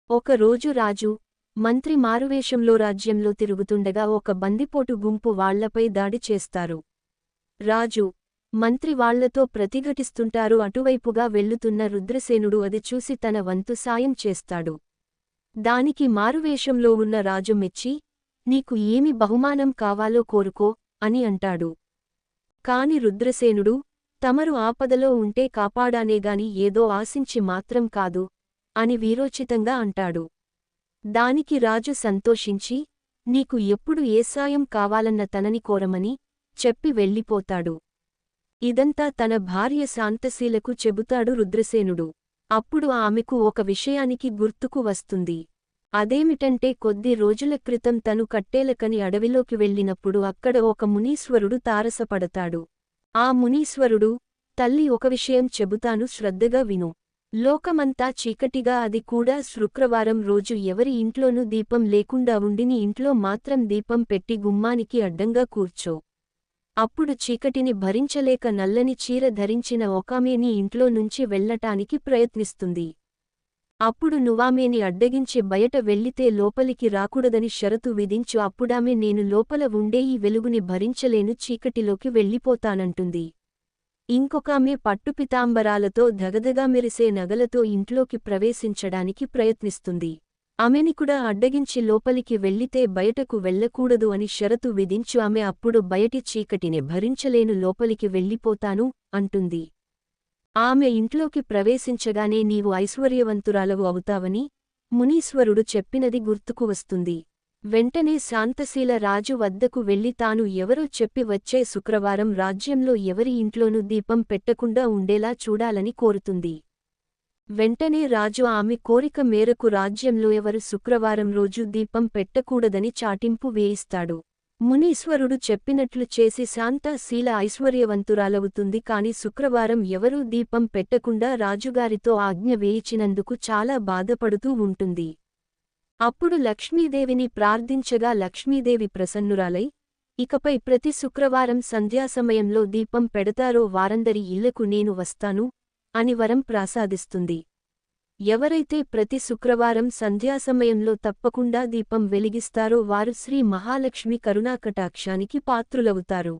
ఒకరోజు రాజు మంత్రి మారువేషంలో రాజ్యంలో తిరుగుతుండగా ఒక బందిపోటు గుంపు వాళ్లపై దాడి చేస్తారు. రాజు మంత్రి వాళ్లతో ప్రతిఘటిస్తుంటారు. అటువైపుగా వెళ్లుతున్న రుద్రసేనుడు అది చూసి తన వంతు సాయం చేస్తాడు. దానికి మారువేషంలో ఉన్న రాజు మెచ్చి, నీకు ఏమి బహుమానం కావాలో కోరుకో అని అంటాడు. కాని రుద్రసేనుడు, తమరు ఆపదలో ఉంటే కాపాడానేగాని ఏదో ఆశించి మాత్రం కాదు అని వీరోచితంగా అంటాడు. దానికి రాజు సంతోషించి, నీకు ఎప్పుడు ఏ సాయం కావాలన్న తనని కోరమని చెప్పి వెళ్ళిపోతాడు. ఇదంతా తన భార్య శాంతశీలకు చెబుతాడు రుద్రసేనుడు. అప్పుడు ఆమెకు ఒక విషయానికి గుర్తుకు వస్తుంది. అదేమిటంటే కొద్ది రోజుల క్రితం తను కట్టేలకని అడవిలోకి వెళ్ళినప్పుడు అక్కడ ఒక మునీశ్వరుడు తారసపడతాడు. ఆ మునీశ్వరుడు, తల్లి ఒక విషయం చెబుతాను శ్రద్ధగా విను. లోకమంతా చీకటిగా అది కూడా శుక్రవారం రోజు ఎవరి ఇంట్లోనూ దీపం లేకుండా ఉండిని ఇంట్లో మాత్రం దీపం పెట్టి గుమ్మానికి అడ్డంగా కూర్చో. అప్పుడు చీకటిని భరించలేక నల్లని చీర ధరించిన ఒకామె నీ ఇంట్లో నుంచి వెళ్లటానికి ప్రయత్నిస్తుంది. అప్పుడు నువ్వామెని అడ్డగించి బయట వెళ్ళితే లోపలికి రాకూడదని షరతు విధించు. అప్పుడామె నేను లోపల ఉండే ఈ వెలుగుని భరించలేను, చీకటిలోకి వెళ్ళిపోతానంటుంది. ఇంకొకామె పట్టుపితాంబరాలతో ధగధగా మెరిసే నగలతో ఇంట్లోకి ప్రవేశించడానికి ప్రయత్నిస్తుంది. ఆమెని కూడా అడ్డగించి లోపలికి వెళ్ళితే బయటకు వెళ్ళకూడదు అని షరతు విధించు. ఆమె అప్పుడు బయటి చీకటిని భరించలేను, లోపలికి వెళ్ళిపోతాను అంటుంది. ఆమె ఇంట్లోకి ప్రవేశించగానే నీవు ఐశ్వర్యవంతురాలవు అవుతావని మునీశ్వరుడు చెప్పినది గుర్తుకు వస్తుంది. వెంటనే శాంతశీల రాజు వద్దకు వెళ్లి తాను ఎవరో చెప్పి వచ్చే శుక్రవారం రాజ్యంలో ఎవరి ఇంట్లోనూ దీపం పెట్టకుండా ఉండేలా చూడాలని కోరుతుంది. వెంటనే రాజు ఆమె కోరిక మేరకు రాజ్యంలో ఎవరు శుక్రవారం రోజు దీపం పెట్టకూడదని చాటింపు వేయిస్తాడు. మునీశ్వరుడు చెప్పినట్లు చేసి శాంతశీల ఐశ్వర్యవంతురాలవుతుంది. కాని శుక్రవారం ఎవరూ దీపం పెట్టకుండా రాజుగారితో ఆజ్ఞ వేయించినందుకు చాలా బాధపడుతూ ఉంటుంది. అప్పుడు లక్ష్మీదేవిని ప్రార్థించగా లక్ష్మీదేవి ప్రసన్నురాలై, ఇకపై ప్రతి శుక్రవారం సంధ్యాసమయంలో దీపం పెడతారో వారందరి ఇళ్లకు నేను వస్తాను అని వరం ప్రసాదిస్తుంది. ఎవరైతే ప్రతి శుక్రవారం సంధ్యాసమయంలో తప్పకుండా దీపం వెలిగిస్తారో వారు శ్రీ మహాలక్ష్మి కరుణాకటాక్షానికి పాత్రులవుతారు.